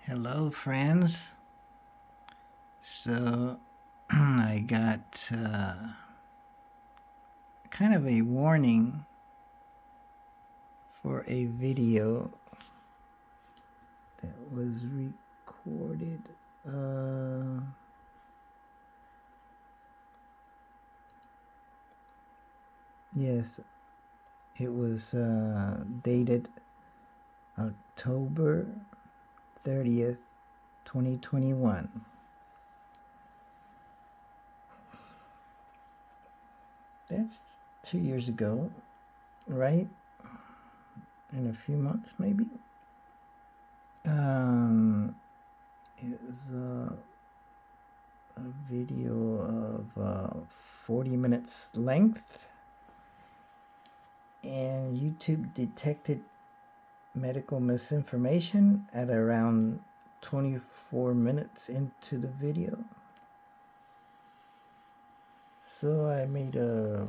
Hello, friends. So, I got kind of a warning for a video that was recorded. Yes, it was dated October 30th, 2021. That's 2 years ago, right? In a few months, maybe. It was a video of 40 minutes length, and YouTube detected medical misinformation at around 24 minutes into the video. So I made a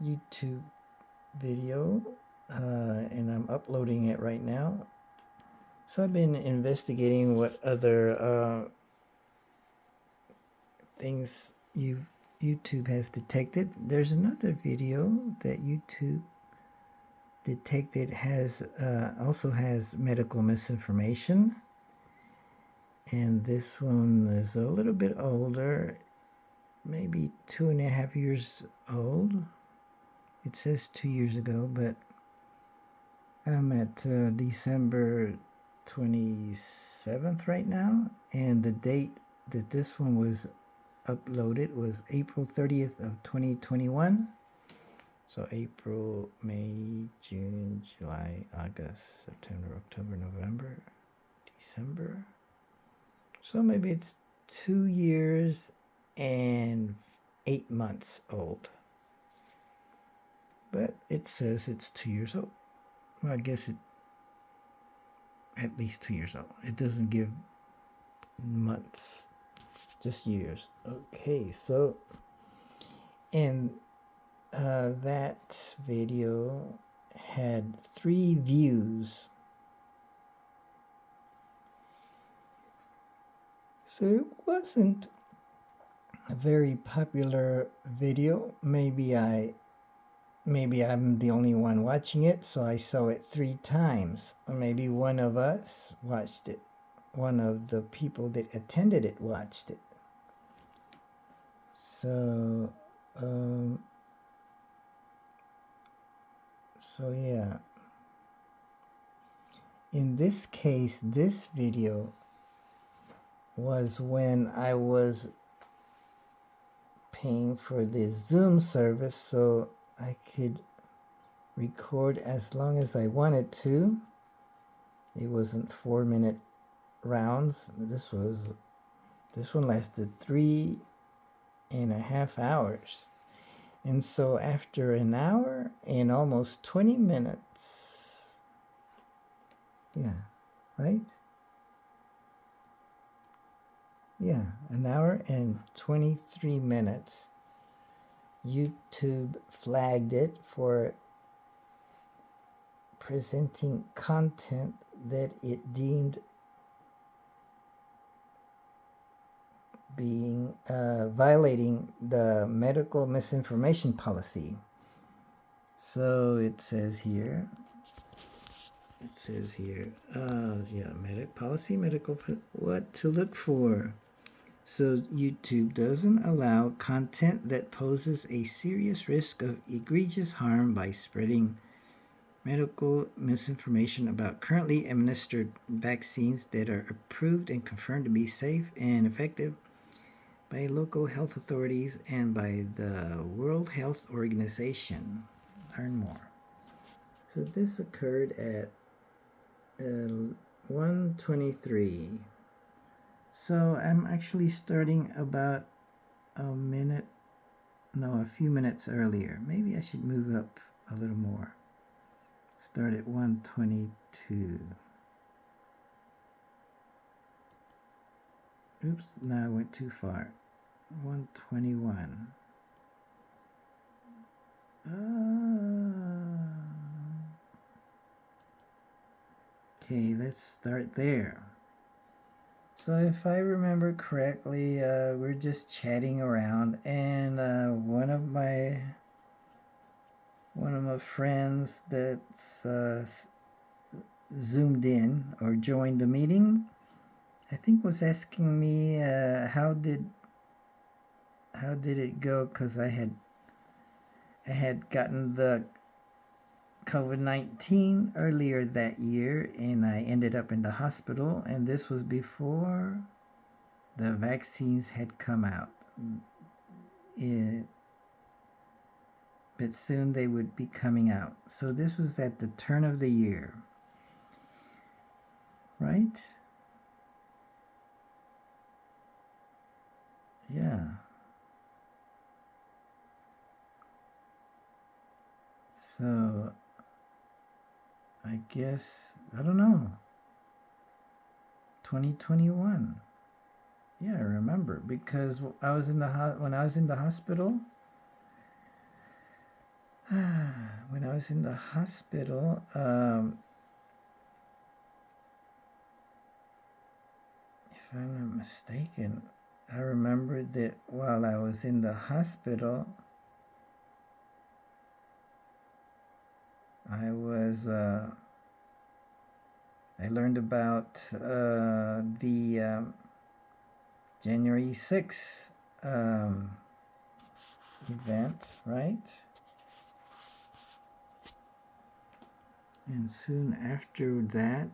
YouTube video and I'm uploading it right now. So I've been investigating what other things YouTube has detected. There's another video that YouTube detected also has medical misinformation, and this one is a little bit older, maybe 2.5 years old. It says 2 years ago, but I'm at December 27th right now, and the date that this one was uploaded was April 30th of 2021. So April, May, June, July, August, September, October, November, December. So maybe it's 2 years and 8 months old. But it says it's 2 years old. Well, I guess it at least 2 years old. It doesn't give months, just years. Okay, so and that video had 3 views. So it wasn't a very popular video. Maybe I'm the only one watching it, so I saw it 3 times. Or maybe one of us watched it. One of the people that attended it watched it. So yeah. In this case, this video was when I was paying for this Zoom service so I could record as long as I wanted to. It wasn't 4-minute rounds. This one lasted 3.5 hours. And so after an hour and almost 20 minutes, yeah, right? Yeah, an hour and 23 minutes. YouTube flagged it for presenting content that it deemed being violating the medical misinformation policy. So it says here, medical, what to look for. So YouTube doesn't allow content that poses a serious risk of egregious harm by spreading medical misinformation about currently administered vaccines that are approved and confirmed to be safe and effective by local health authorities and by the World Health Organization. Learn more. So this occurred at 1:23. So I'm actually starting about a few minutes earlier. Maybe I should move up a little more. Start at 1:22. Oops, no, I went too far. 1:21. Okay, let's start there. So if I remember correctly, we're just chatting around, and one of my friends that's zoomed in or joined the meeting, I think was asking me how did it go, because I had gotten the COVID-19 earlier that year, and I ended up in the hospital, and this was before the vaccines had come out. But soon they would be coming out. So this was at the turn of the year, right? Yeah. So I guess, I don't know, 2021. Yeah, I remember, because I was in the when I was in the hospital. When I was in the hospital, if I'm not mistaken, I remember that while I was in the hospital, I learned about the January 6th event, right? And soon after that,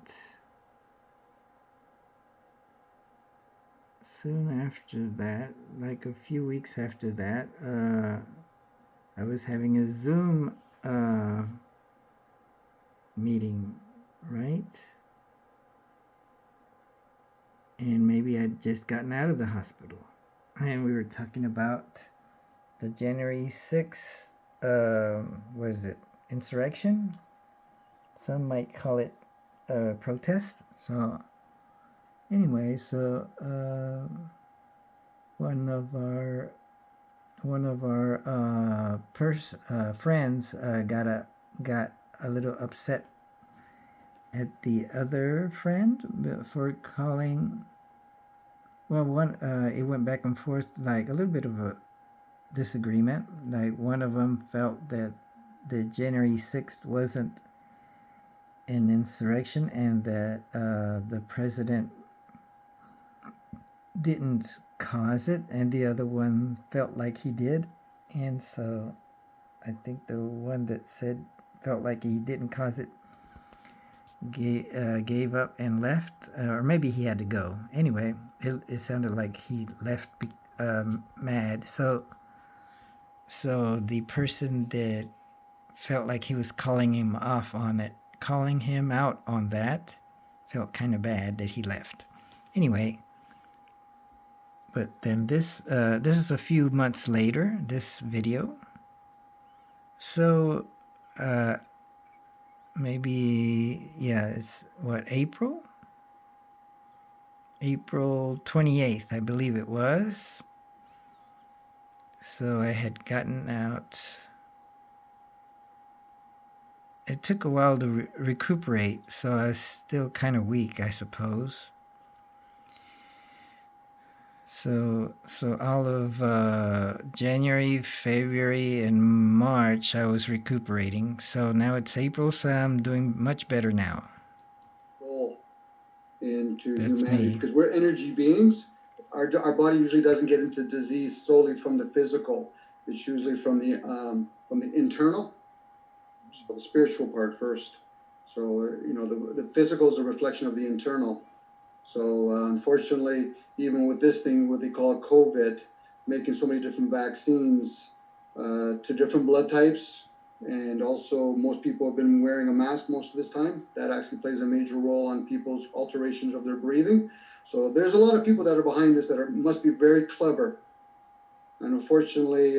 like a few weeks after that, I was having a Zoom meeting, right? And maybe I'd just gotten out of the hospital, and we were talking about the January 6th, what is it, insurrection? Some might call it a protest. So anyway, so one of our friends got a little upset at the other friend for calling. Well, it went back and forth, like a little bit of a disagreement. Like, one of them felt that the January 6th wasn't an insurrection, and that the president didn't cause it, and the other one felt like he did. And so I think the one that felt like he didn't cause it gave up and left, or maybe he had to go. Anyway, it sounded like he left mad. So the person that felt like he was calling him out on that, felt kind of bad that he left. Anyway, but then this is a few months later, this video. So maybe, yeah, it's what, April 28th, I believe it was. So I had gotten out. It took a while to recuperate, so I was still kind of weak, I suppose. So all of January, February, and March, I was recuperating. So now it's April, so I'm doing much better now. Into That's humanity, because we're energy beings. Our body usually doesn't get into disease solely from the physical. It's usually from the internal, so the spiritual part first. So the physical is a reflection of the internal. So unfortunately, even with this thing, what they call COVID, making so many different vaccines to different blood types, and also most people have been wearing a mask most of this time. That actually plays a major role on people's alterations of their breathing. So there's a lot of people that are behind this that must be very clever. And unfortunately,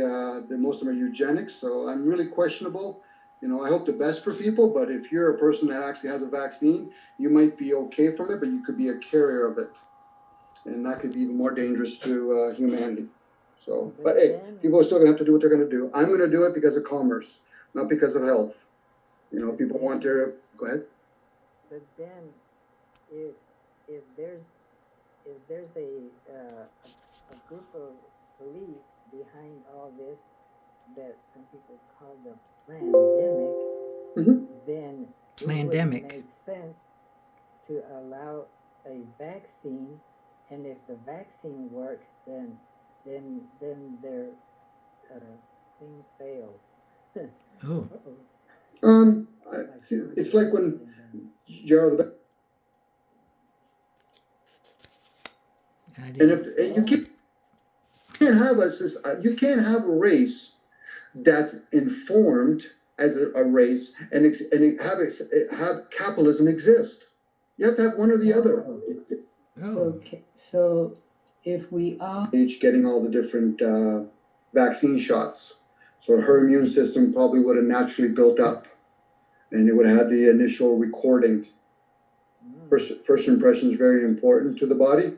most of them are eugenics, so I'm really questionable. I hope the best for people, but if you're a person that actually has a vaccine, you might be okay from it, but you could be a carrier of it. And that could be even more dangerous to humanity. So, but hey, people are still gonna have to do what they're gonna do. I'm gonna do it because of commerce, not because of health. People want their, go ahead. But then if there's a group of belief behind all this that some people call the pandemic, then it would make sense to allow a vaccine, and if the vaccine works, then their thing fails. It's like when Gerald. And if you can't have a race that's informed as a race and have capitalism exist. You have to have one or the other. So if we are Each getting all the different vaccine shots, so her immune system probably would have naturally built up, and it would have had the initial recording. First impression is very important to the body.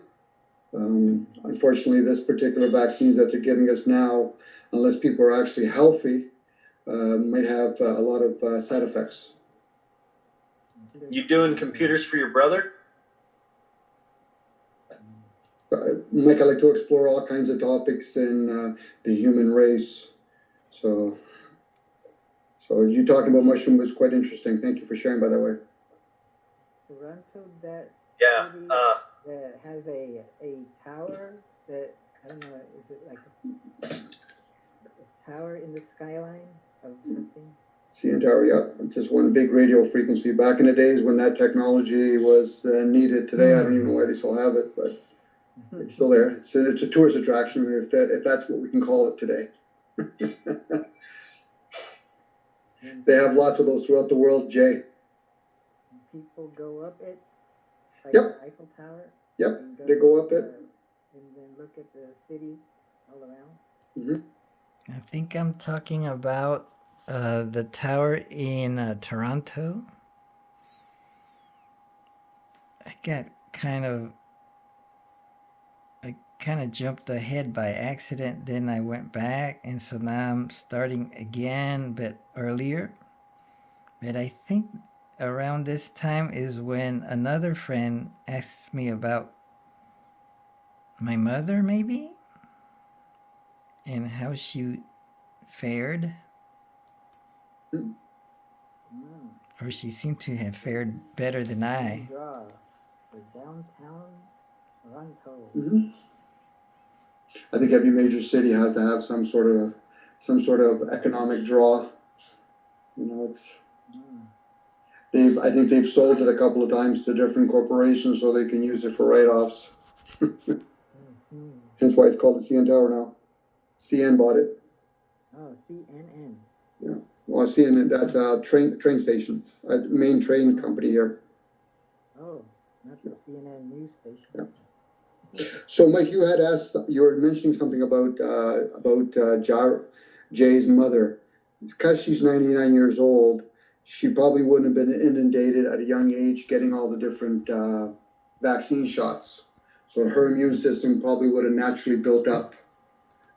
Unfortunately, this particular vaccines that they're giving us now, unless people are actually healthy, might have a lot of side effects. You doing computers for your brother? Mike, I like to explore all kinds of topics in the human race. So you talking about mushroom was quite interesting. Thank you for sharing, by the way. Toronto, that Yeah. city that has a tower that, I don't know, is it like a tower in the skyline of something? CN Tower, yeah. It's just one big radio frequency. Back in the days when that technology was needed. Today, I don't even know why they still have it, but it's still there. It's a tourist attraction, if that's what we can call it today. They have lots of those throughout the world, Jay. People go up it, like Yep. the Eiffel Tower. Yep, they go up it. And then look at the city all around. Mm-hmm. I think I'm talking about the tower in Toronto. I kind of jumped ahead by accident, then I went back, and so now I'm starting again, but earlier. But I think around this time is when another friend asks me about my mother, maybe, and how she fared. Or she seemed to have fared better than I. For downtown Toronto. I think every major city has to have some sort of economic draw. You know, it's I think they've sold it a couple of times to different corporations so they can use it for write-offs. Hence why it's called the CN Tower now. CN bought it. Oh, CNN. Yeah. Well, CN, that's a train station, a main train company here. Oh, not the CNN news station. Yeah. So, Mike, you were mentioning something about Jay's mother. Because she's 99 years old, she probably wouldn't have been inundated at a young age getting all the different vaccine shots. So her immune system probably would have naturally built up,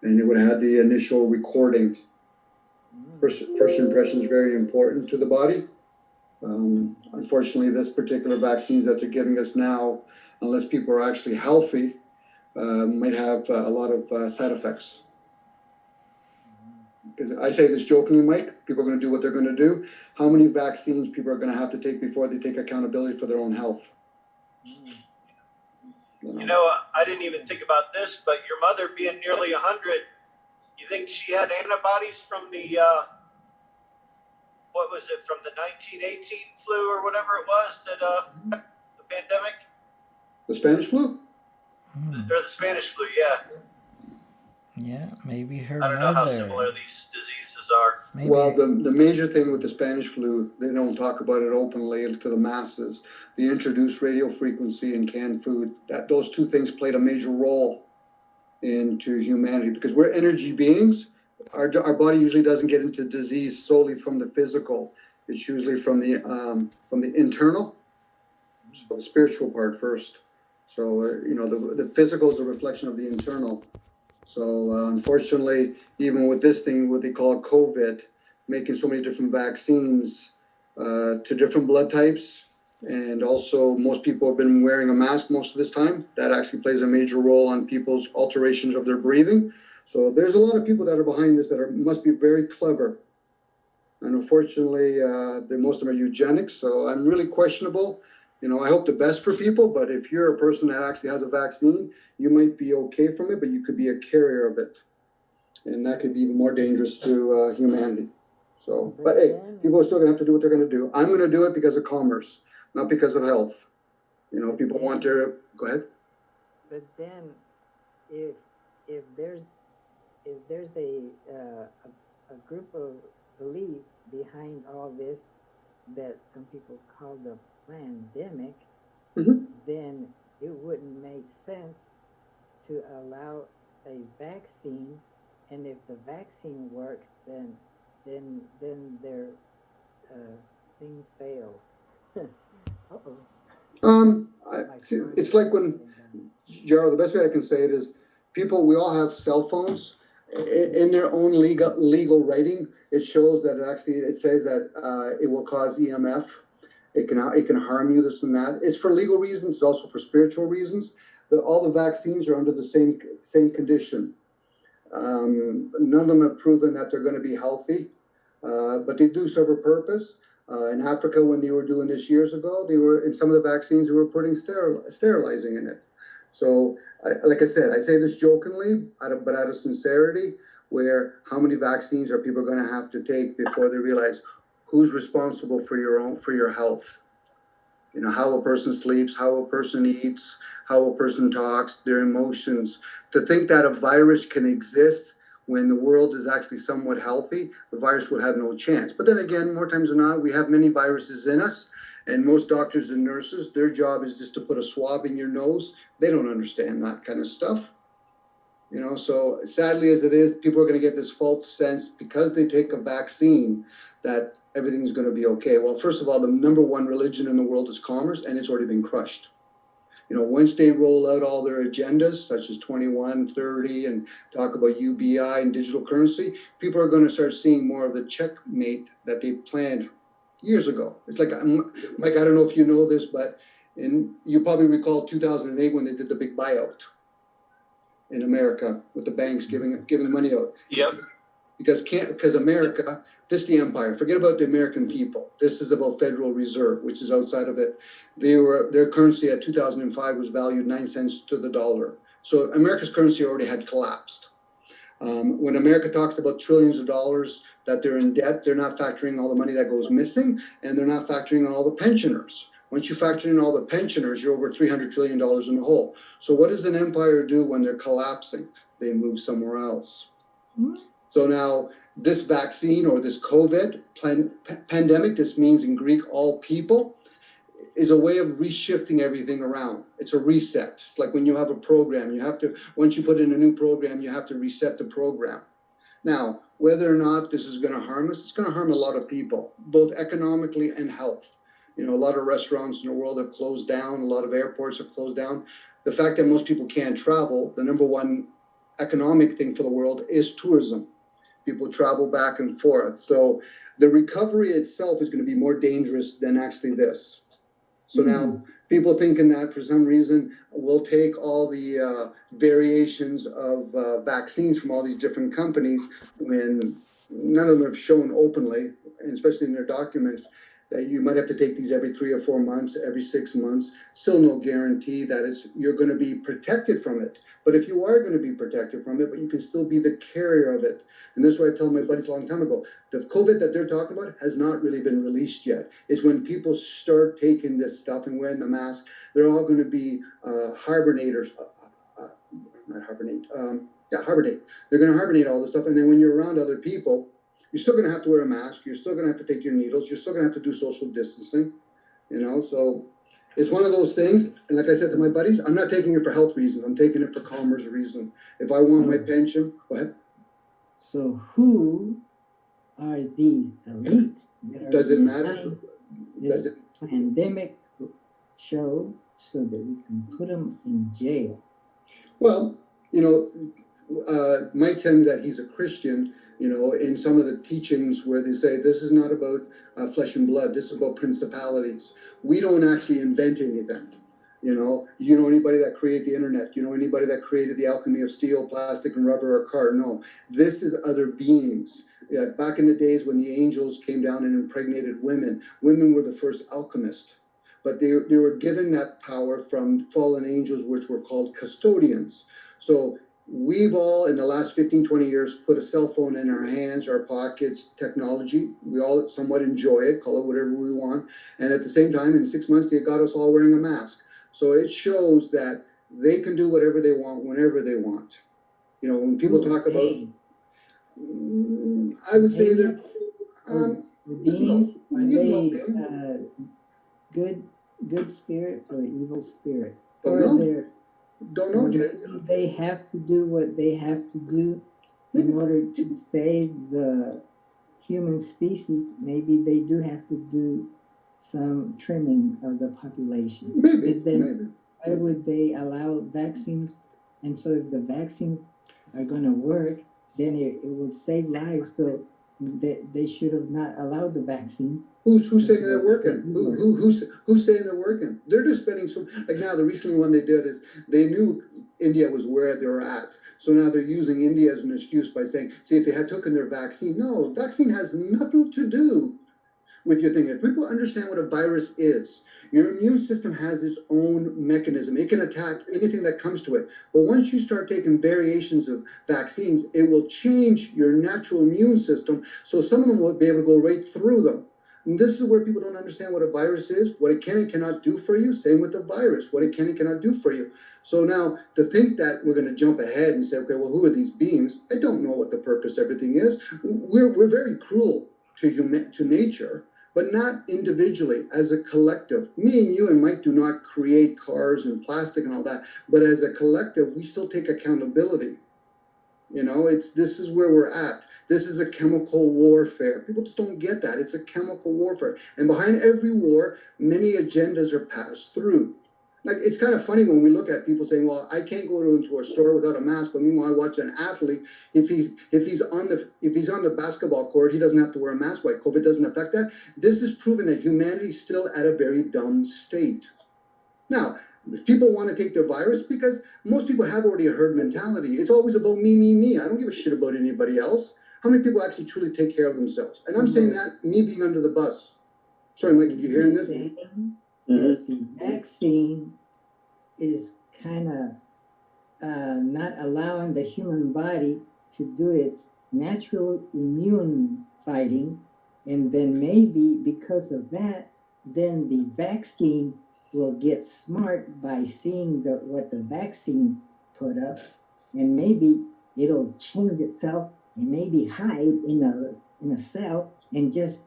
and it would have had the initial recording. First impression is very important to the body. Unfortunately, this particular vaccines that they're giving us now, unless people are actually healthy, might have a lot of side effects. Because I say this jokingly, Mike, people are going to do what they're going to do. How many vaccines people are going to have to take before they take accountability for their own health? You know, I didn't even think about this, but your mother being nearly 100, you think she had antibodies from the, what was it, from the 1918 flu or whatever it was, that the pandemic? The Spanish flu? Or the Spanish flu, yeah. Yeah, maybe her I don't know how similar these diseases are. Maybe. Well, the major thing with the Spanish flu, they don't talk about it openly to the masses. They introduced radio frequency and canned food. Those two things played a major role into humanity because we're energy beings. Our body usually doesn't get into disease solely from the physical. It's usually from the internal, so the spiritual part first. So the physical is a reflection of the internal. So unfortunately, even with this thing, what they call COVID, making so many different vaccines to different blood types, And also, most people have been wearing a mask most of this time. That actually plays a major role on people's alterations of their breathing. So there's a lot of people that are behind this that must be very clever. And unfortunately, most of them are eugenics. So I'm really questionable. I hope the best for people, but if you're a person that actually has a vaccine, you might be okay from it, but you could be a carrier of it. And that could be even more dangerous to humanity. So, but hey, people are still gonna have to do what they're gonna do. I'm gonna do it because of commerce, not because of health. People want to go ahead. But then, if if there's a group of belief behind all this that some people call the pandemic, then it wouldn't make sense to allow a vaccine, and if the vaccine works, then their thing fails. It's like when Gerald, the best way I can say it is we all have cell phones. In their own legal writing, it shows that it says that it will cause EMF. It can harm you, this and that. It's for legal reasons, it's also for spiritual reasons. All the vaccines are under the same condition. None of them have proven that they're going to be healthy, but they do serve a purpose. In Africa, when they were doing this years ago, they were in some of the vaccines they were putting sterilizing in it. So, like I said, I say this jokingly, but out of sincerity, where how many vaccines are people going to have to take before they realize who's responsible for your health? How a person sleeps, how a person eats, how a person talks, their emotions. To think that a virus can exist when the world is actually somewhat healthy, the virus would have no chance. But then again, more times than not, we have many viruses in us. And most doctors and nurses, their job is just to put a swab in your nose. They don't understand that kind of stuff. So sadly as it is, people are going to get this false sense because they take a vaccine that everything's going to be okay. Well, first of all, the number one religion in the world is commerce, and it's already been crushed. Once they roll out all their agendas, such as 2130, and talk about UBI and digital currency, people are going to start seeing more of the checkmate that they planned years ago. It's like, Mike, I don't know if you know this, but you probably recall 2008 when they did the big buyout in America with the banks giving money out. Yep. Because America, this is the empire. Forget about the American people. This is about Federal Reserve, which is outside of it. Their currency at 2005 was valued 9 cents to the dollar. So America's currency already had collapsed. When America talks about trillions of dollars that they're in debt, they're not factoring all the money that goes missing, and they're not factoring all the pensioners. Once you factor in all the pensioners, you're over $300 trillion in the hole. So what does an empire do when they're collapsing? They move somewhere else. So now this vaccine or this COVID pandemic, this means in Greek, all people, is a way of reshifting everything around. It's a reset. It's like when you have a program, once you put in a new program, you have to reset the program. Now, whether or not this is going to harm us, it's going to harm a lot of people, both economically and health. A lot of restaurants in the world have closed down. A lot of airports have closed down. The fact that most people can't travel, the number one economic thing for the world is tourism. People travel back and forth. So the recovery itself is going to be more dangerous than actually this. So now people thinking that for some reason we'll take all the variations of vaccines from all these different companies when none of them have shown openly, and especially in their documents, that you might have to take these every 3 or 4 months, every 6 months. Still no guarantee that you're going to be protected from it. But if you are going to be protected from it, but you can still be the carrier of it. And this is what I told my buddies a long time ago. The COVID that they're talking about has not really been released yet. It's when people start taking this stuff and wearing the mask, they're all going to be hibernators. Not hibernate. Hibernate. They're going to hibernate all this stuff. And then when you're around other people, you're still going to have to wear a mask. You're still going to have to take your needles. You're still going to have to do social distancing. So it's one of those things. And like I said to my buddies, I'm not taking it for health reasons. I'm taking it for commerce reasons. If I want my pension, go ahead. So who are these elites that are Does it matter? This pandemic show so that we can put them in jail? Well, might tell that he's a Christian, in some of the teachings where they say this is not about flesh and blood, this is about principalities. We don't actually invent anything. Anybody that created the internet, anybody that created the alchemy of steel, plastic, and rubber or car? No, this is other beings. Yeah, back in the days when the angels came down and impregnated women were the first alchemists. But they were given that power from fallen angels, which were called custodians. So we've all, in the last 15, 20 years, put a cell phone in our hands, our pockets, technology. We all somewhat enjoy it, call it whatever we want. And at the same time, in 6 months, they got us all wearing a mask. So it shows that they can do whatever they want, whenever they want. When people talk about, I would say they're beings. Are they good spirits or evil spirits? Don't know. They have to do what they have to do in order to save the human species. Maybe they do have to do some trimming of the population. Maybe. Why would they allow vaccines? And so if the vaccines are going to work, then it would save lives. So they should have not allowed the vaccine. Who's saying they're working? Who's saying they're working? They're just spending now the recent one they did is they knew India was where they were at. So now they're using India as an excuse by saying, see, if they had taken their vaccine. No, vaccine has nothing to do with your thing. If people understand what a virus is, your immune system has its own mechanism. It can attack anything that comes to it. But once you start taking variations of vaccines, it will change your natural immune system. So some of them will be able to go right through them. And this is where people don't understand what a virus is, what it can and cannot do for you. Same with the virus, what it can and cannot do for you. So now to think that we're going to jump ahead and say, okay, well, who are these beings? I don't know what the purpose of everything is. We're very cruel to nature, but not individually, as a collective. Me and you and Mike do not create cars and plastic and all that, but as a collective, we still take accountability. This is where we're at. This is a chemical warfare. People just don't get that. It's a chemical warfare. And behind every war, many agendas are passed through. Like, it's kind of funny when we look at people saying, well, I can't go into a store without a mask, but meanwhile I watch an athlete, if he's on the basketball court, he doesn't have to wear a mask. Why? COVID doesn't affect that. This is proven that humanity is still at a very dumb state. Now, if people want to take their virus, because most people have already a herd mentality. It's always about me, me, me. I don't give a shit about anybody else. How many people actually truly take care of themselves? And I'm saying that, me being under the bus. Sorry, Mike, if you're hearing this. The vaccine is kind of not allowing the human body to do its natural immune fighting. And then maybe because of that, then the vaccine will get smart by seeing what the vaccine put up, and maybe it'll change itself and maybe hide in a cell and just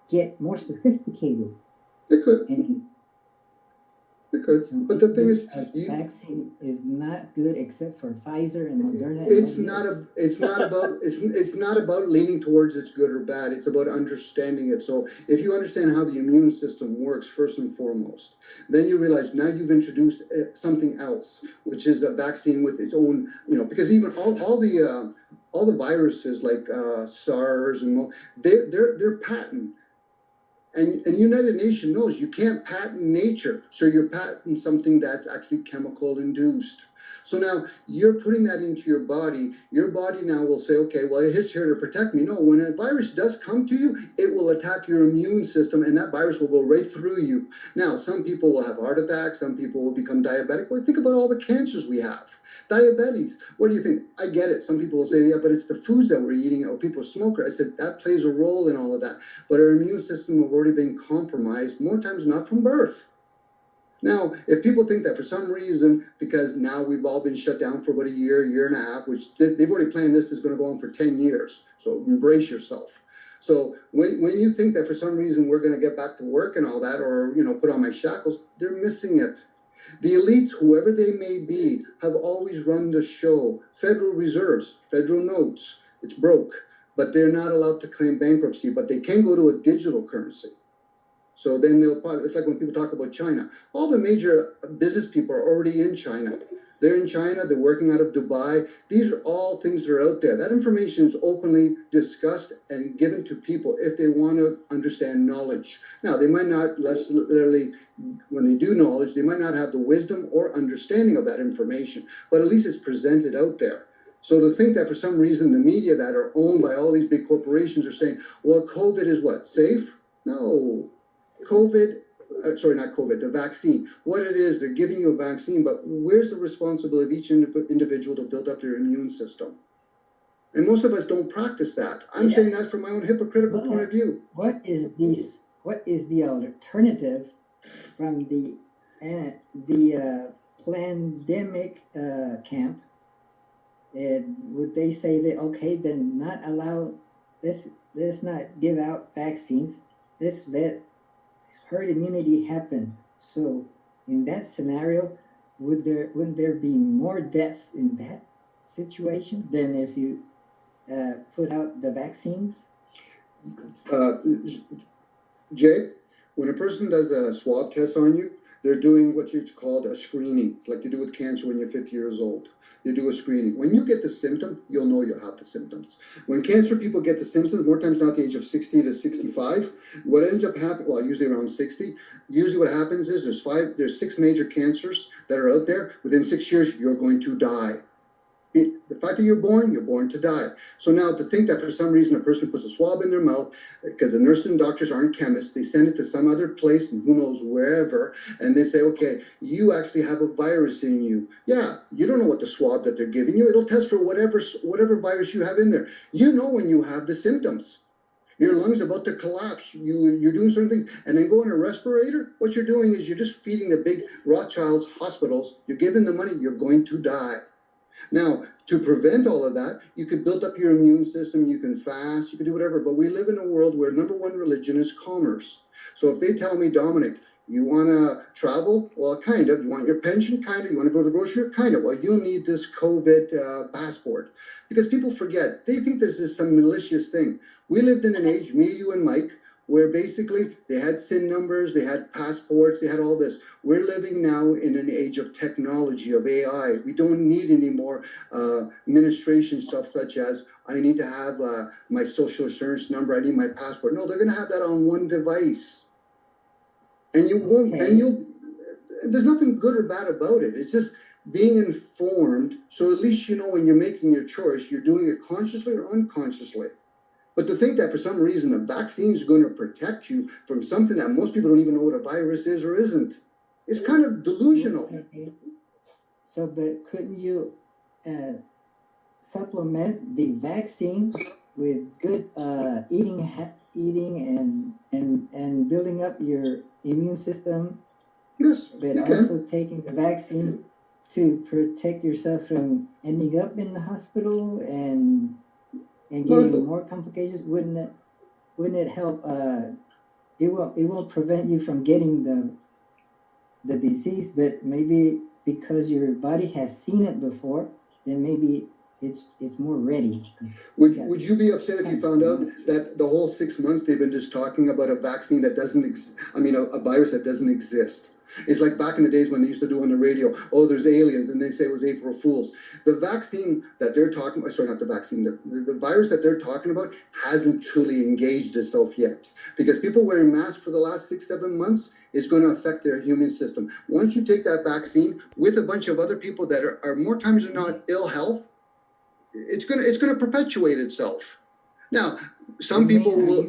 get more sophisticated. It could. But the thing is, vaccine is not good except for Pfizer and Moderna. It's not about leaning towards it's good or bad. It's about understanding it. So if you understand how the immune system works first and foremost, then you realize now you've introduced something else, which is a vaccine with its own, because even all the viruses like SARS and they're patent. And United Nations knows you can't patent nature, so you're patenting something that's actually chemical induced. So now you're putting that into your body. Your body now will say, okay, well, it is here to protect me. No, when a virus does come to you, it will attack your immune system, and that virus will go right through you. Now, some people will have heart attacks. Some people will become diabetic. Well, think about all the cancers we have. Diabetes. What do you think? I get it. Some people will say, yeah, but it's the foods that we're eating, or people smoke. I said, that plays a role in all of that. But our immune system have already been compromised more times not from birth. Now, if people think that for some reason, because now we've all been shut down for about a year and a half, which they've already planned this is going to go on for 10 years. So embrace yourself. So when you think that for some reason we're going to get back to work and all that, or, put on my shackles, they're missing it. The elites, whoever they may be, have always run the show. Federal reserves, federal notes, it's broke, but they're not allowed to claim bankruptcy, but they can go to a digital currency. So then it's like when people talk about China, all the major business people are already in China. They're in China, they're working out of Dubai. These are all things that are out there. That information is openly discussed and given to people if they want to understand knowledge. Now, they might not necessarily, when they do knowledge, they might not have the wisdom or understanding of that information, but at least it's presented out there. So to think that for some reason the media that are owned by all these big corporations are saying, well, COVID is what, safe? No. COVID, sorry, not COVID, the vaccine. What it is, they're giving you a vaccine, but where's the responsibility of each individual to build up their immune system? And most of us don't practice that. I'm saying that from my own hypocritical point of view. What is the alternative from the pandemic camp? Would they say that, okay, then not allow, let's not give out vaccines, let's let herd immunity happen? So in that scenario, wouldn't there be more deaths in that situation than if you put out the vaccines? Jay, when a person does a swab test on you, they're doing what's called a screening. It's like you do with cancer when you're 50 years old. You do a screening. When you get the symptom, you'll know you have the symptoms. When cancer people get the symptoms, more times not at the age of 60 to 65, what ends up happening, well, usually around 60, usually what happens is there's 6 major cancers that are out there. Within 6 years, you're going to die. The fact that you're born to die. So now to think that for some reason a person puts a swab in their mouth, because the nurses and doctors aren't chemists, they send it to some other place, who knows wherever, and they say, okay, you actually have a virus in you. Yeah, you don't know what the swab that they're giving you. It'll test for whatever virus you have in there. You know when you have the symptoms. Your lungs are about to collapse. You're doing certain things, and then go on a respirator. What you're doing is you're just feeding the big Rothschilds hospitals. You're giving the money. You're going to die. Now, to prevent all of that, you could build up your immune system, you can fast, you can do whatever, but we live in a world where number one religion is commerce. So if they tell me, Dominic, you want to travel? Well, kind of. You want your pension? Kind of. You want to go to the grocery store? Kind of. Well, you'll need this COVID passport. Because people forget. They think this is some malicious thing. We lived in an age, me, you, and Mike, where basically they had SIN numbers, they had passports, they had all this. We're living now in an age of technology, of AI. We don't need any more administration stuff such as, I need to have my social insurance number, I need my passport. No, they're going to have that on one device. And you won't, and there's nothing good or bad about it. It's just being informed, so at least you know when you're making your choice, you're doing it consciously or unconsciously. But to think that for some reason a vaccine is going to protect you from something that most people don't even know what a virus is or isn't, it's kind of delusional. So, but couldn't you supplement the vaccine with good eating and building up your immune system? Yes, but also taking the vaccine to protect yourself from ending up in the hospital and getting more complications. Wouldn't it help? It won't prevent you from getting the disease, but maybe because your body has seen it before, then maybe it's more ready. Would you be upset if you found out that the whole 6 months they've been just talking about a vaccine that doesn't a virus that doesn't exist? It's like back in the days when they used to do on the radio, oh, there's aliens, and they say it was April Fools. The vaccine that they're talking about, sorry, not the vaccine, the virus that they're talking about hasn't truly engaged itself yet. Because people wearing masks for the last 6-7 months is going to affect their immune system. Once you take that vaccine with a bunch of other people that are more times than not ill health, it's gonna perpetuate itself. Now, some people will. Are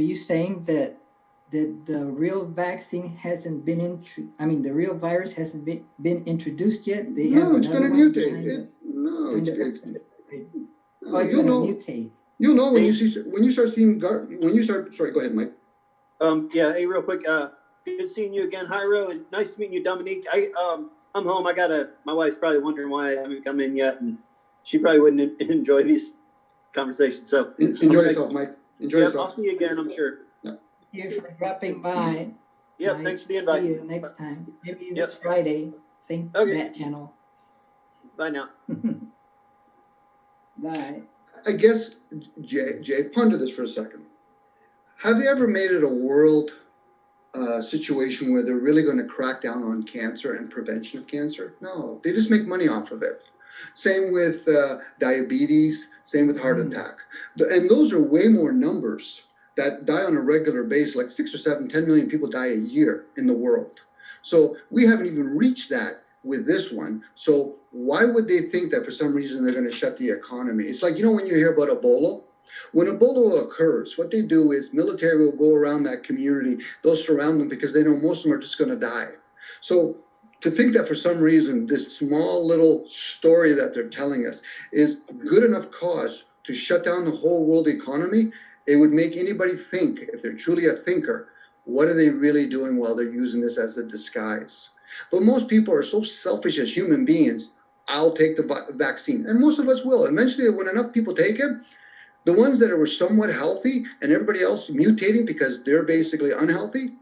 you saying that the real vaccine hasn't been the real virus hasn't been introduced yet? No, it's going to mutate. You'll know. Mutate. You'll know when you start seeing. Sorry, go ahead, Mike. Yeah. Hey, real quick. Good seeing you again, Jairo, and nice meeting you, Dominique. I'm home. My wife's probably wondering why I haven't come in yet, and she probably wouldn't enjoy these conversations. So enjoy yourself, Mike. Enjoy yourself. I'll see you again, I'm sure. Thank you for dropping by. Yep, thanks for the invite. See you next time. Maybe this Friday. Same that channel. Bye now. Bye. I guess, Jay, ponder this for a second. Have you ever made it a world situation where they're really going to crack down on cancer and prevention of cancer. No, they just make money off of it. Same with diabetes, same with heart attack. And those are way more numbers that die on a regular basis, like 6 or 7, 10 million people die a year in the world. So we haven't even reached that with this one. So why would they think that for some reason they're going to shut the economy? It's like, when you hear about Ebola, when Ebola occurs, what they do is military will go around that community, they'll surround them because they know most of them are just going to die. So to think that for some reason this small little story that they're telling us is good enough cause to shut down the whole world economy, it would make anybody think, if they're truly a thinker, what are they really doing while they're using this as a disguise? But most people are so selfish as human beings. I'll take the vaccine, and most of us will. Eventually, when enough people take it, the ones that were somewhat healthy and everybody else mutating because they're basically unhealthy,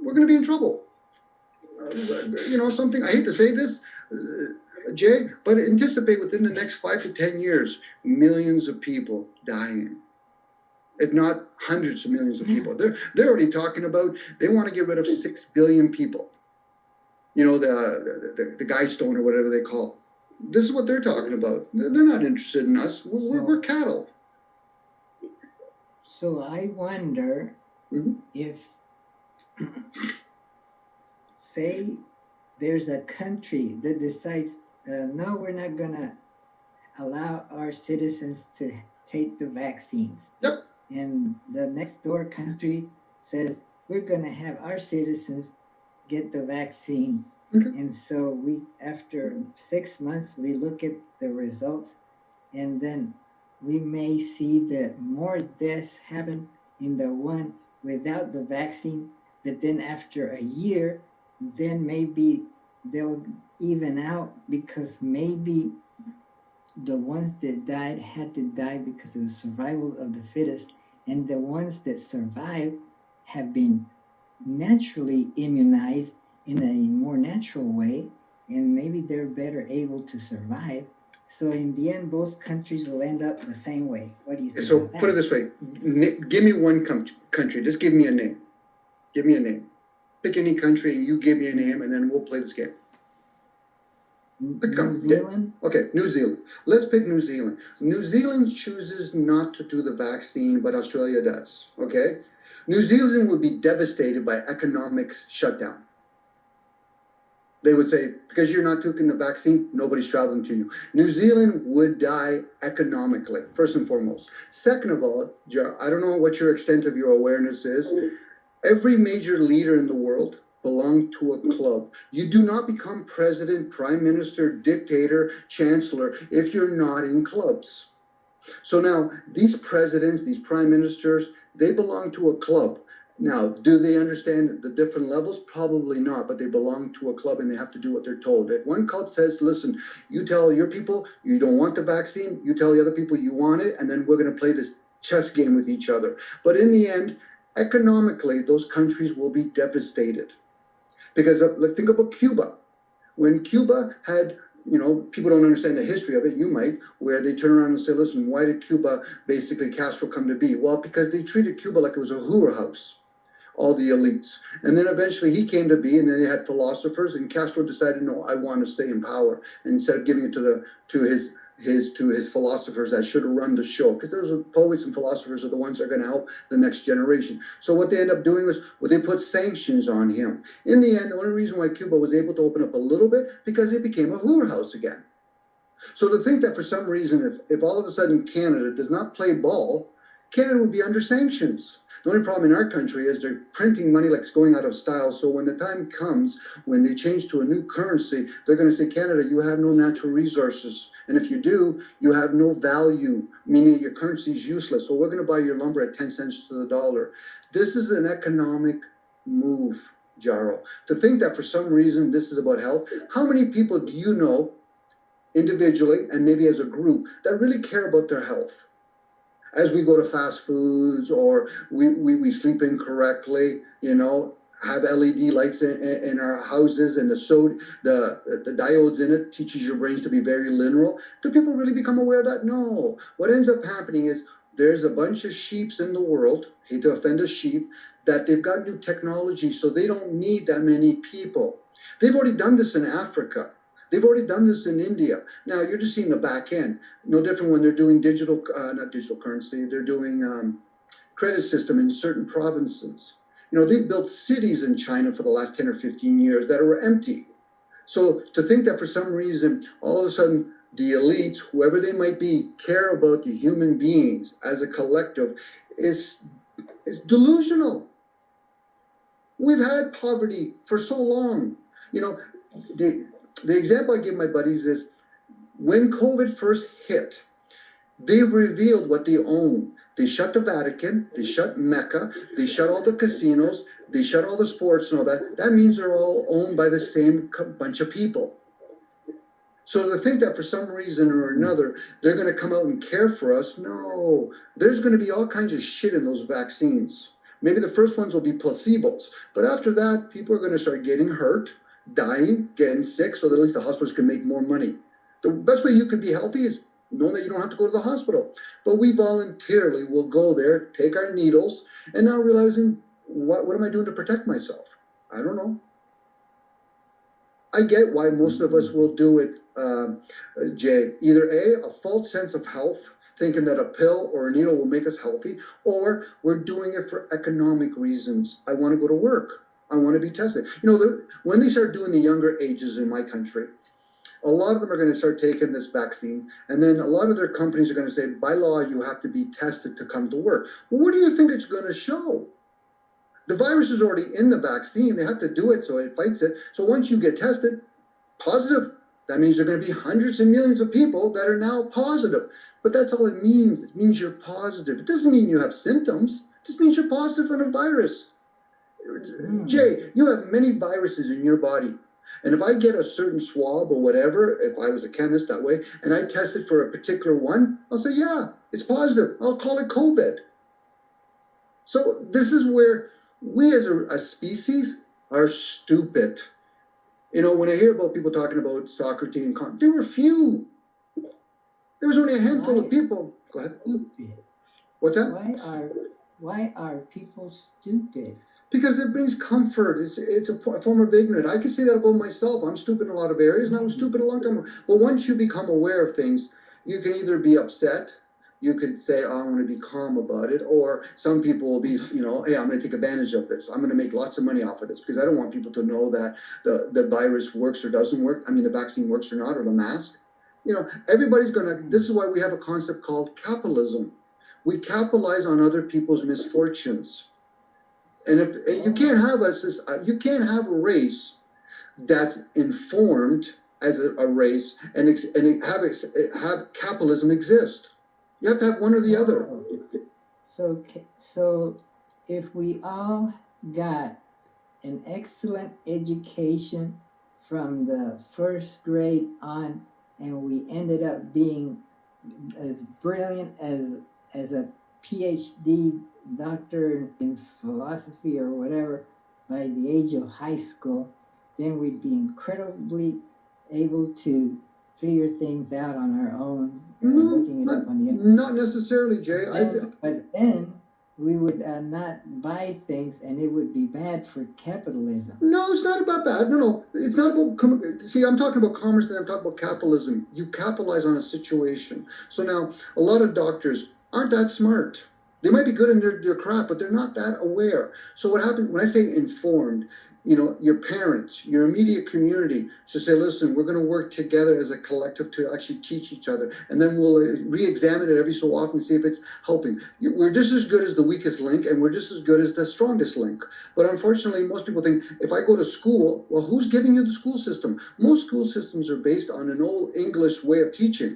we're going to be in trouble. Something, I hate to say this, Jay, but anticipate within the next 5 to 10 years, millions of people dying, if not hundreds of millions of people. They're already talking about, they want to get rid of 6 billion people. The guy stone or whatever they call it. This is what they're talking about. They're not interested in us. We're cattle. So I wonder if, say, there's a country that decides, no, we're not going to allow our citizens to take the vaccines. Yep. And the next door country says, we're going to have our citizens get the vaccine. Okay. And so after 6 months, we look at the results, and then we may see that more deaths happen in the one without the vaccine, but then after a year, then maybe they'll even out, because maybe the ones that died had to die because of the survival of the fittest, and the ones that survived have been naturally immunized in a more natural way, and maybe they're better able to survive. So in the end, both countries will end up the same way. What do you think? So put it this way: give me one country. Just give me a name. Give me a name. Pick any country, and you give me a name, and then we'll play this game. New Zealand? Okay, New Zealand. Let's pick New Zealand. New Zealand chooses not to do the vaccine, but Australia does. Okay? New Zealand would be devastated by economic shutdown. They would say, because you're not taking the vaccine, nobody's traveling to you. New Zealand would die economically, first and foremost. Second of all, I don't know what your extent of your awareness is. Every major leader in the world belonged to a club. You do not become president, prime minister, dictator, chancellor if you're not in clubs. So now these presidents, these prime ministers, they belong to a club. Now, do they understand the different levels? Probably not, but they belong to a club and they have to do what they're told. If one club says, listen, you tell your people you don't want the vaccine, you tell the other people you want it, and then we're going to play this chess game with each other. But in the end, economically, those countries will be devastated. Because think about Cuba. When Cuba had, people don't understand the history of it, you might, where they turn around and say, listen, why did Cuba, basically Castro, come to be? Well, because they treated Cuba like it was a hooer house, all the elites. And then eventually he came to be, and then they had philosophers, and Castro decided, no, I want to stay in power. And instead of giving it to his philosophers that should have run the show, because those poets and philosophers are the ones that are going to help the next generation. So what they end up doing was, they put sanctions on him. In the end, the only reason why Cuba was able to open up a little bit, because it became a hooer house again. So to think that for some reason, if all of a sudden Canada does not play ball, Canada would be under sanctions. The only problem in our country is they're printing money like it's going out of style. So when the time comes, when they change to a new currency, they're going to say, Canada, you have no natural resources. And if you do, you have no value, meaning your currency is useless. So we're going to buy your lumber at 10 cents to the dollar. This is an economic move, Jaro. To think that for some reason this is about health. How many people do you know individually and maybe as a group that really care about their health? As we go to fast foods, or we sleep incorrectly, have LED lights in our houses, and the diodes in it teaches your brains to be very linear. Do people really become aware of that? No. What ends up happening is there's a bunch of sheeps in the world, hate to offend a sheep, that they've got new technology, so they don't need that many people. They've already done this in Africa. They've already done this in India. Now you're just seeing the back end. No different when they're doing digital, not digital currency. They're doing credit system in certain provinces. They've built cities in China for the last 10 or 15 years that are empty. So to think that for some reason, all of a sudden, the elites, whoever they might be, care about the human beings as a collective is delusional. We've had poverty for so long. The example I give my buddies is when COVID first hit, they revealed what they own. They shut the Vatican, they shut Mecca, they shut all the casinos, they shut all the sports and all that. That means they're all owned by the same bunch of people. So to think that for some reason or another, they're going to come out and care for us, no. There's going to be all kinds of shit in those vaccines. Maybe the first ones will be placebos, but after that, people are going to start getting hurt, dying, getting sick, so that at least the hospitals can make more money. The best way you could be healthy is knowing that you don't have to go to the hospital. But we voluntarily will go there, take our needles, and now realizing, what am I doing to protect myself? I don't know. I get why most of us will do it, Jay. Either a false sense of health, thinking that a pill or a needle will make us healthy, or we're doing it for economic reasons. I want to go to work. I want to be tested. When they start doing the younger ages in my country, a lot of them are going to start taking this vaccine, and then a lot of their companies are going to say, by law, you have to be tested to come to work. Well, what do you think it's going to show? The virus is already in the vaccine. They have to do it so it fights it. So once you get tested positive, that means there are going to be hundreds of millions of people that are now positive. But that's all it means. It means you're positive. It doesn't mean you have symptoms. It just means you're positive on a virus. Jay, you have many viruses in your body. And if I get a certain swab or whatever, if I was a chemist that way, and I tested for a particular one, I'll say, yeah, it's positive. I'll call it COVID. So this is where we as a species are stupid. When I hear about people talking about Socrates and Kant, there were few. There was only a handful of people. Go ahead. Stupid. What's that? Why are people stupid? Because it brings comfort. It's a form of ignorance. I can say that about myself. I'm stupid in a lot of areas, and I was stupid a long time ago. But once you become aware of things, you can either be upset. You could say, oh, I want to be calm about it. Or some people will be, hey, I'm going to take advantage of this. I'm going to make lots of money off of this because I don't want people to know that the virus works or doesn't work. I mean, the vaccine works or not, or the mask. Everybody's going to, this is why we have a concept called capitalism. We capitalize on other people's misfortunes. And if you can't have a race that's informed as a race and have capitalism exist. You have to have one or the other. So if we all got an excellent education from the first grade on, and we ended up being as brilliant as a PhD doctor in philosophy or whatever by the age of high school, then we'd be incredibly able to figure things out on our own, looking it up on the internet. Not necessarily, Jay. But then we would not buy things, and it would be bad for capitalism. No, it's not about that. No, it's not about. See, I'm talking about commerce, and I'm talking about capitalism. You capitalize on a situation. So now, a lot of doctors aren't that smart. They might be good in their craft, but they're not that aware. So what happens when I say informed? Your parents, your immediate community should say, listen, we're going to work together as a collective to actually teach each other. And then we'll re-examine it every so often and see if it's helping. We're just as good as the weakest link, and we're just as good as the strongest link. But unfortunately, most people think, if I go to school, well, who's giving you the school system? Most school systems are based on an old English way of teaching,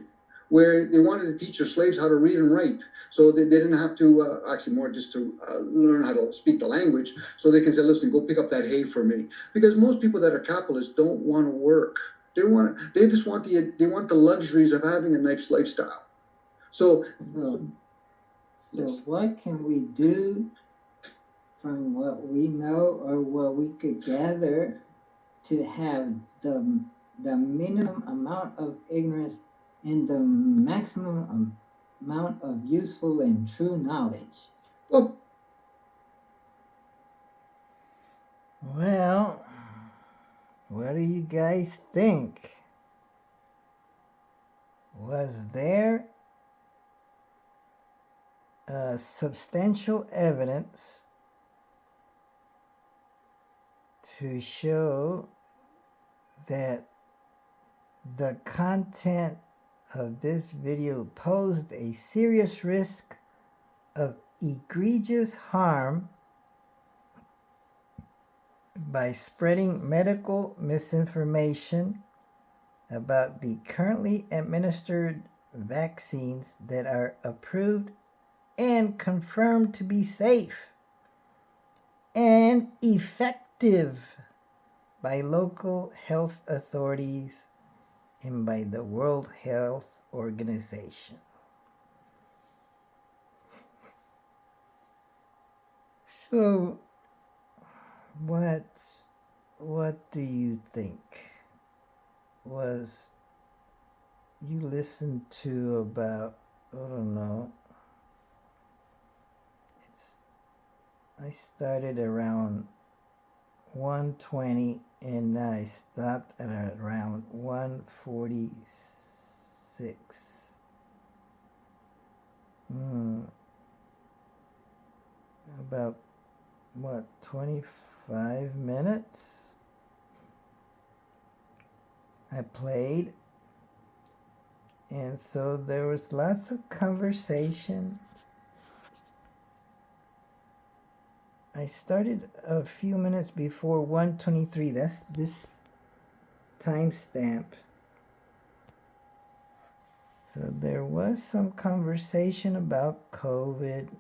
where they wanted to teach their slaves how to read and write. So they didn't have to, actually more just to learn how to speak the language, so they can say, listen, go pick up that hay for me. Because most people that are capitalists don't want to work. They just want the luxuries of having a nice lifestyle. So yes. What can we do from what we know or what we could gather to have the minimum amount of ignorance and the maximum amount of useful and true knowledge? Well, Well, what do you guys think? Was there substantial evidence to show that the content of this video posed a serious risk of egregious harm by spreading medical misinformation about the currently administered vaccines that are approved and confirmed to be safe and effective by local health authorities and by the World Health Organization. So, what do you think? Was you listened to about, I don't know, I started around 120 and I stopped at around 146. About what, 25 minutes I played, and so there was lots of conversation. I started a few minutes before 123. That's this timestamp. So there was some conversation about COVID-19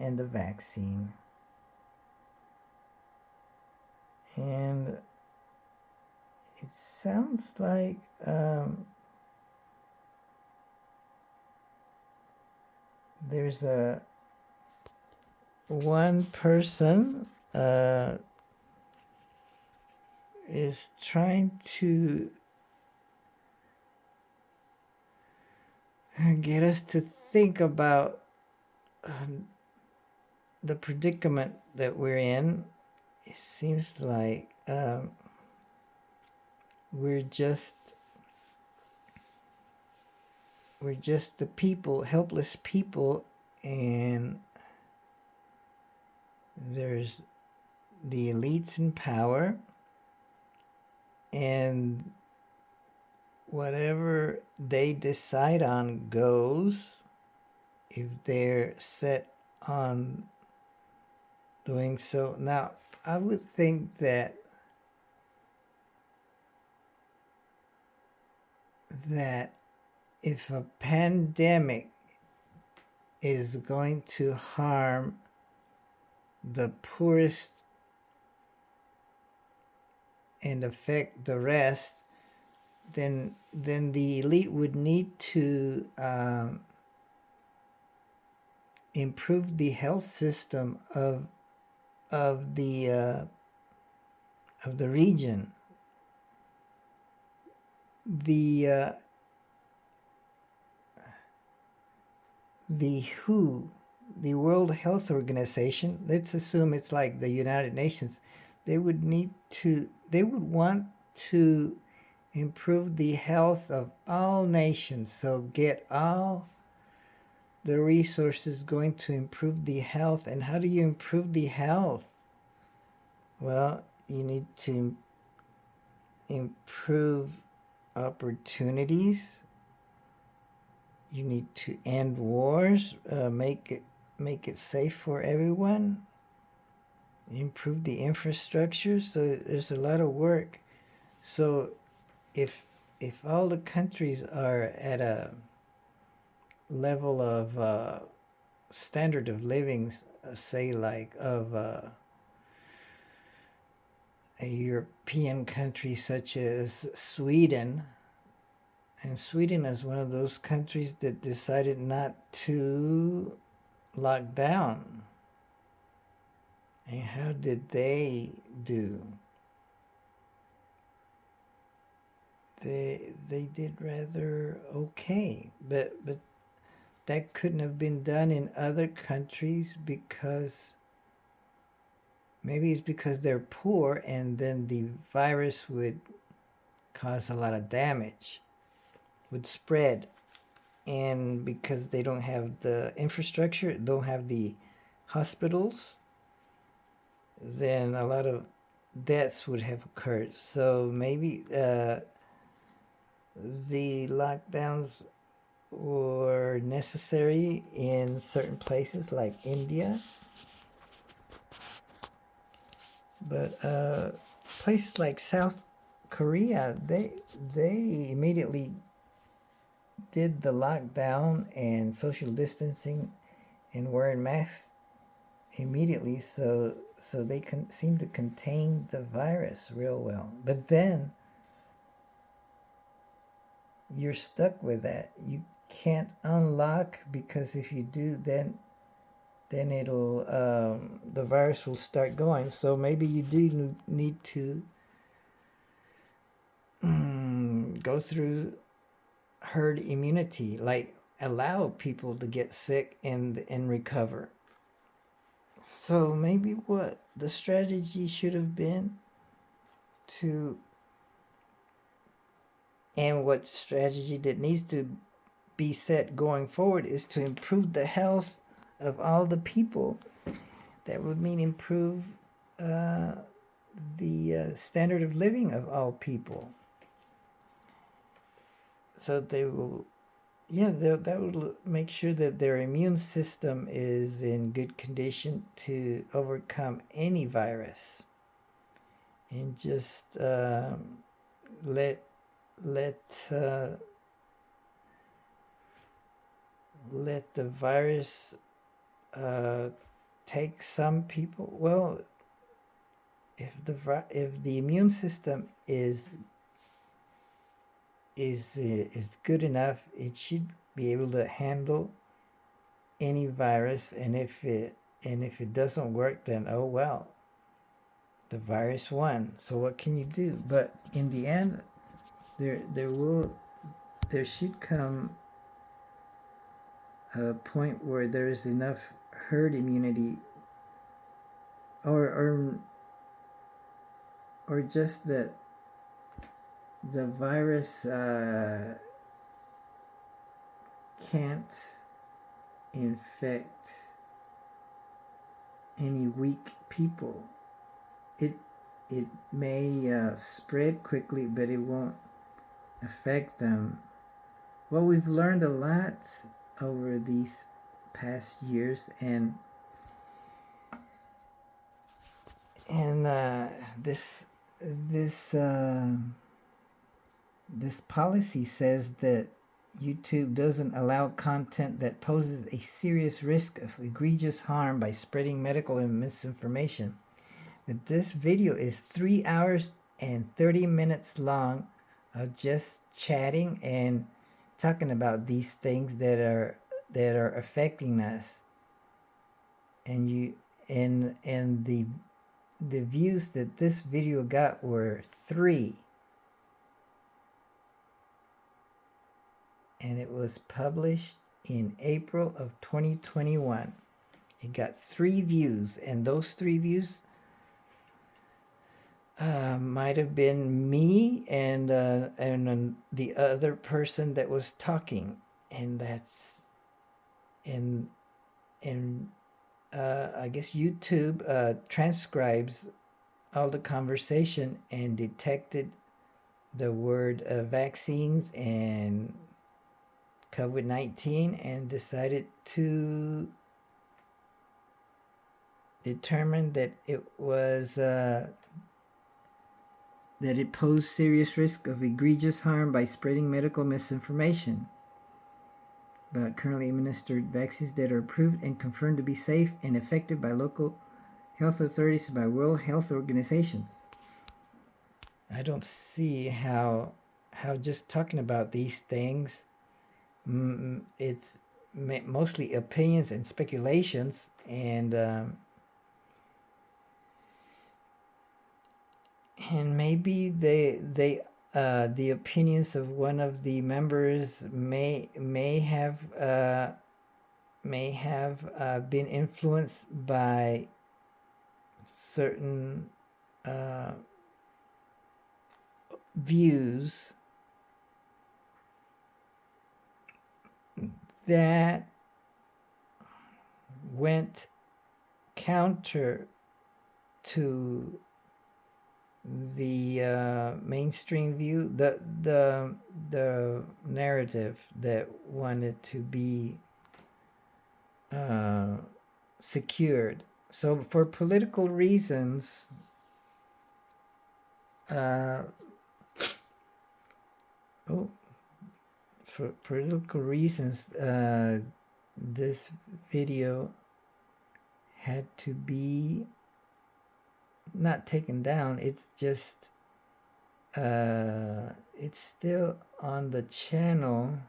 and the vaccine. And it sounds like there's one person is trying to get us to think about the predicament that we're in. It seems like we're just the people, helpless people, and there's the elites in power, and whatever they decide on goes if they're set on doing so. Now, I would think that if a pandemic is going to harm the poorest and affect the rest, then the elite would need to improve the health system of the region. The WHO, the World Health Organization, let's assume it's like the United Nations, they would want to improve the health of all nations. So get all the resources going to improve the health. And how do you improve the health? Well, you need to improve opportunities. You need to end wars, make it safe for everyone, improve the infrastructure. So there's a lot of work. So if all the countries are at a level of standard of living, say like of a European country such as Sweden, and Sweden is one of those countries that decided not to lock down. And how did they do? They did rather okay, but that couldn't have been done in other countries because Maybe it's because they're poor, and then the virus would cause a lot of damage, would spread. And because they don't have the infrastructure, don't have the hospitals, then a lot of deaths would have occurred. So maybe the lockdowns were necessary in certain places like India, but places like South Korea, they immediately did the lockdown and social distancing and wearing masks immediately, so they seem to contain the virus real well. But then you're stuck with that. You can't unlock, because if you do, then it'll the virus will start going. So maybe you do need to go through herd immunity, like allow people to get sick and recover. So maybe what the strategy should have been to, and what strategy that needs to be set going forward, is to improve the health of all the people. That would mean improve the standard of living of all people. So they will, that will make sure that their immune system is in good condition to overcome any virus. And just let the virus take some people. Well, if the immune system is good enough, it should be able to handle any virus. And if it doesn't work, then oh well, the virus won. So what can you do? But in the end, there should come a point where there is enough herd immunity, or just that the virus can't infect any weak people. It may spread quickly, but it won't affect them. Well, we've learned a lot over these past years, and this policy says that YouTube doesn't allow content that poses a serious risk of egregious harm by spreading medical and misinformation. But this video is 3 hours and 30 minutes long of just chatting and talking about these things that are affecting us. And the views that this video got were 3. And it was published in April of 2021. It got 3 views, and those 3 views might have been me and the other person that was talking, and that's I guess YouTube transcribes all the conversation and detected the word vaccines and COVID-19 and decided to determine that it was that it posed serious risk of egregious harm by spreading medical misinformation about currently administered vaccines that are approved and confirmed to be safe and effective by local health authorities, by World Health Organizations. I don't see how just talking about these things, it's mostly opinions and speculations, and maybe the opinions of one of the members may have been influenced by certain views that went counter to the mainstream view, the narrative that wanted to be secured. So for political reasons, for political reasons, this video had to be not taken down. It's just it's still on the channel,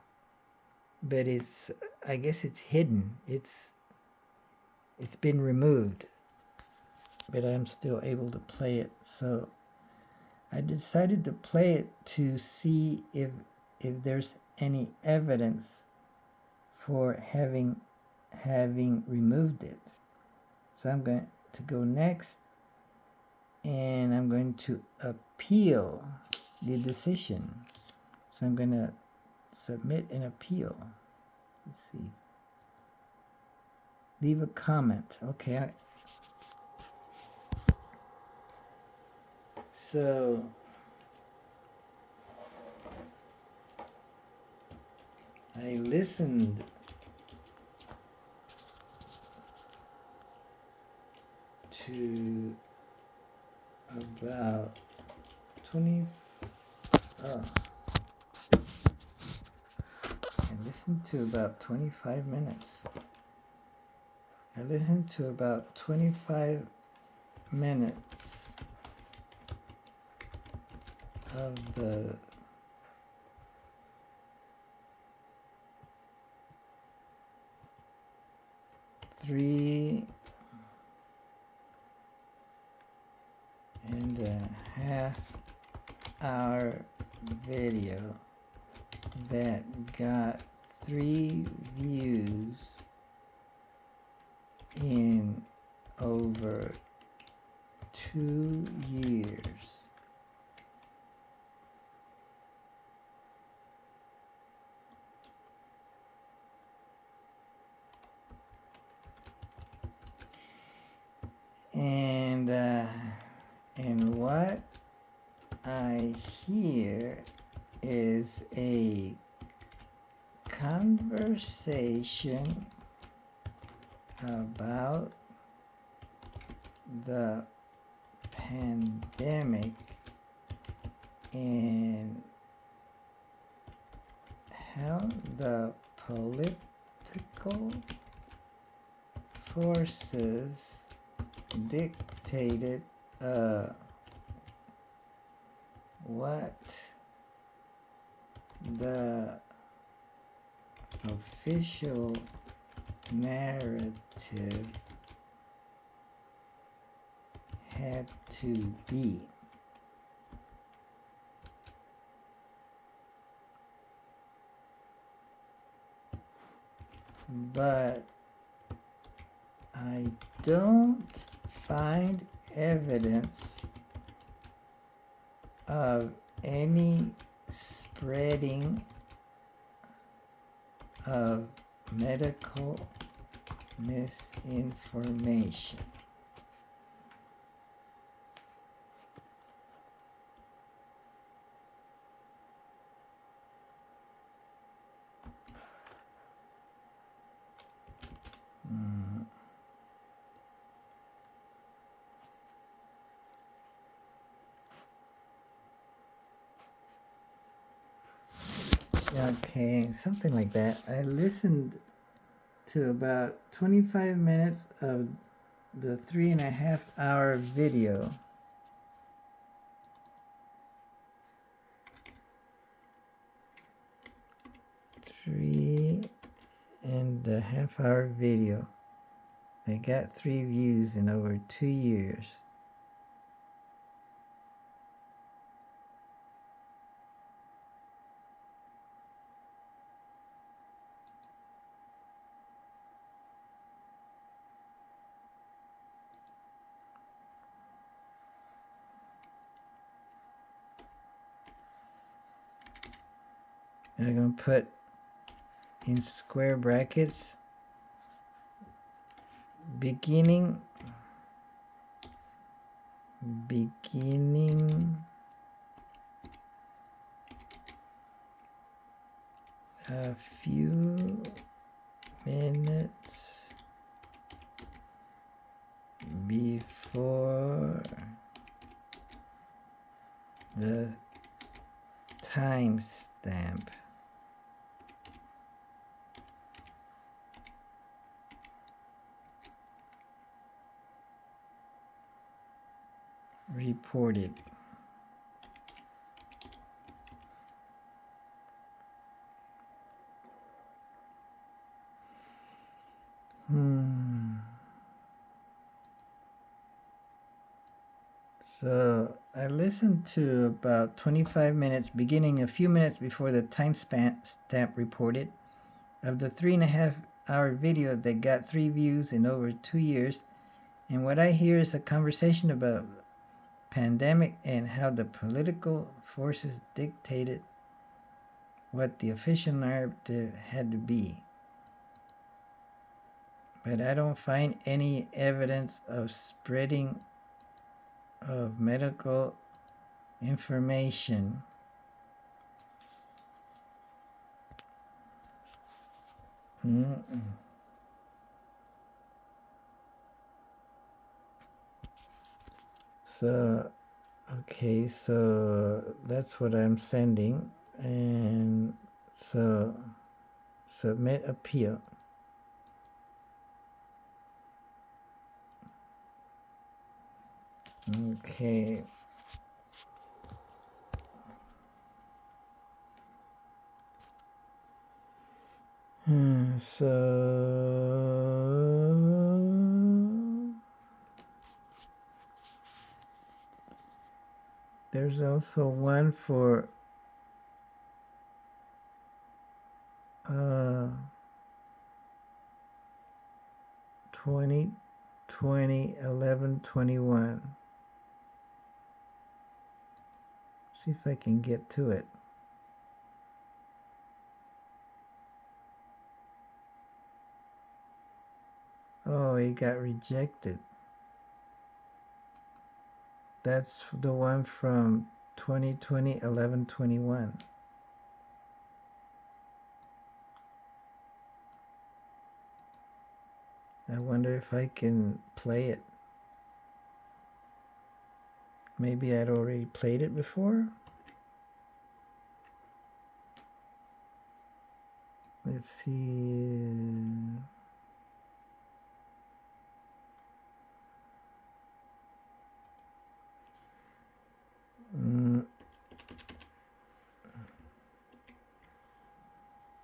but I guess it's hidden. It's been removed, but I'm still able to play it. So I decided to play it to see if there's any evidence for having removed it. So I'm going to go next, and I'm going to appeal the decision. So I'm going to submit an appeal. Let's see. Leave a comment. Okay. So I listened to about 20. Oh. I listened to about 25 minutes. I listened to about 25 minutes of the three and a half hour video that got 3 views in over 2 years. And what I hear is a conversation about the pandemic and how the political forces dictated what the official narrative had to be. But I don't find evidence of any spreading of medical misinformation. Okay, something like that. I listened to about 25 minutes of the 3.5 hour video. 3.5 hour video. I got 3 views in over 2 years. I'm going to put in square brackets beginning a few minutes before the timestamp. Reported. So I listened to about 25 minutes, beginning a few minutes before the timestamp reported. Of the 3.5-hour video that got 3 views in over 2 years, and what I hear is a conversation about pandemic and how the political forces dictated what the official narrative had to be. But I don't find any evidence of spreading of medical information. So, okay, so that's what I'm sending. And so, submit appeal. Okay. So there's also one for 2020 11/21. See if I can get to it. Oh, it got rejected. That's the one from 2020 11/21. I wonder if I can play it. Maybe I'd already played it before. Let's see.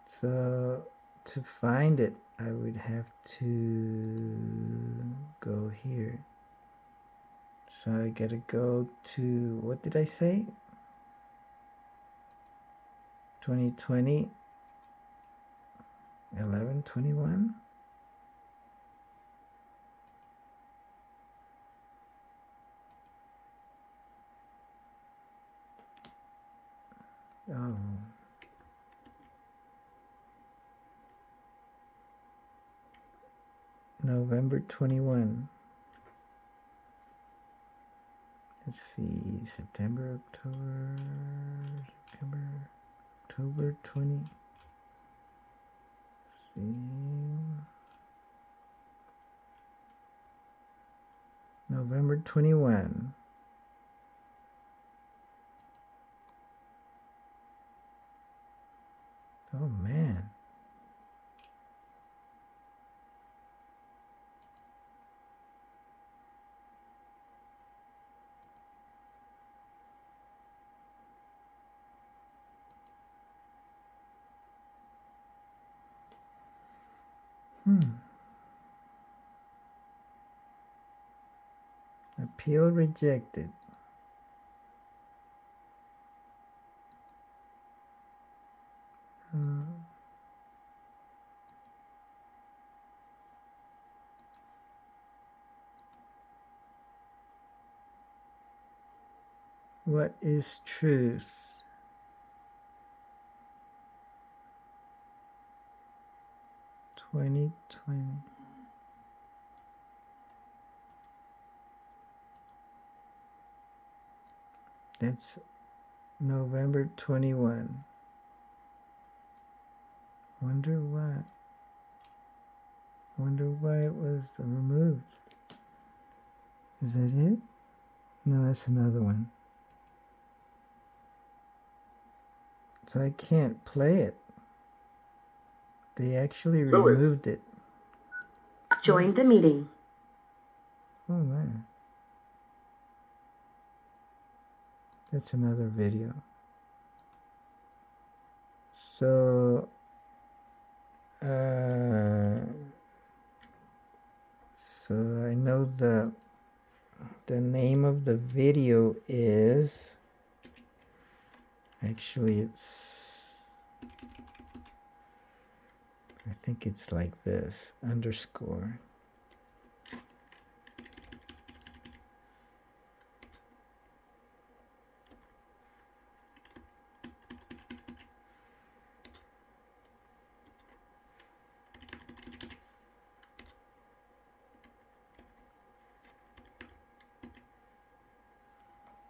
So to find it, I would have to go here. So I gotta go to, what did I say? 2020 11/21. Oh. November 21. Let's see, September, October 20. Let's see. November 21. Oh man. Appeal rejected. What is truth? 2020. That's November 21. Wonder why it was removed. Is that it? No, that's another one. So I can't play it. They actually removed it. Join the meeting. Oh man. That's another video. So I know the name of the video is, actually I think it's like this, underscore.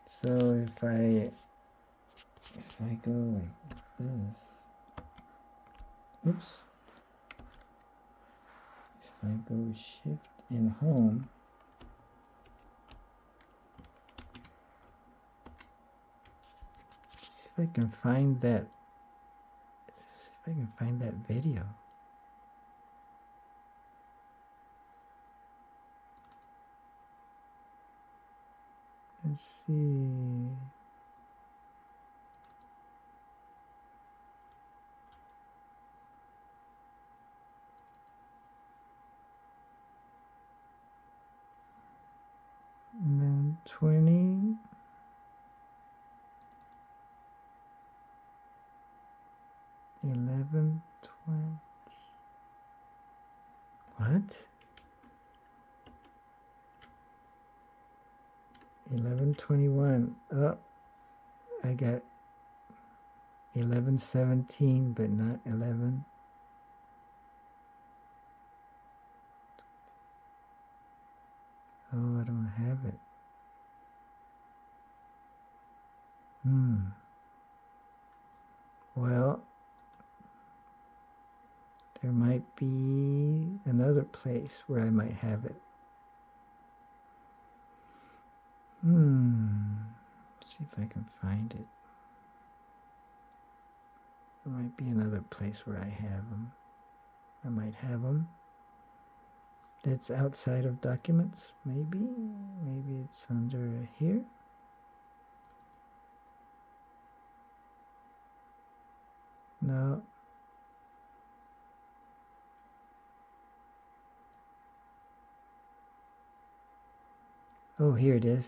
So if I go like this, oops. If I go shift and home, see if I can find that. See if I can find that video. Let's see. And then 20. $11.20. What? 11:21. Oh, I got 11:17, but not 11. Oh, I don't have it. Well, there might be another place where I might have it. Let's see if I can find it. There might be another place where I have them. I might have them. That's outside of documents, maybe. Maybe it's under here. No. Oh, here it is.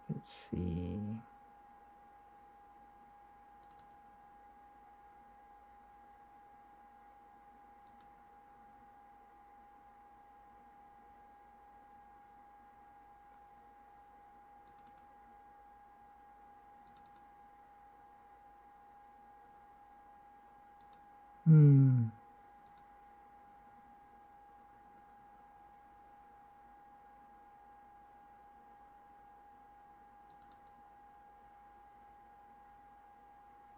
Let's see.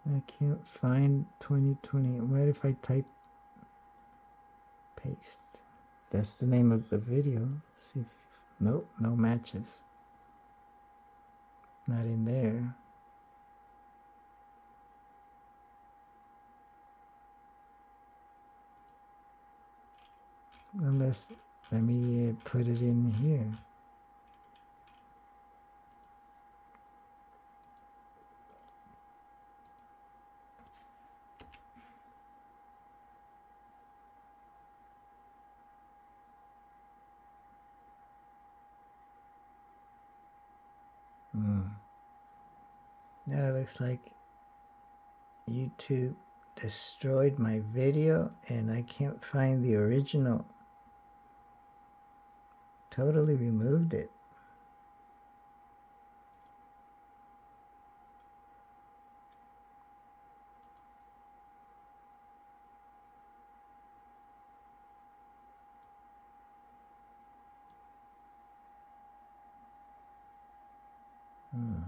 I can't find 2020. What if I type paste? That's the name of the video. See if, nope, no matches. Not in there. Unless, let me put it in here. Now it looks like YouTube destroyed my video and I can't find the original. Totally removed it. Hmm.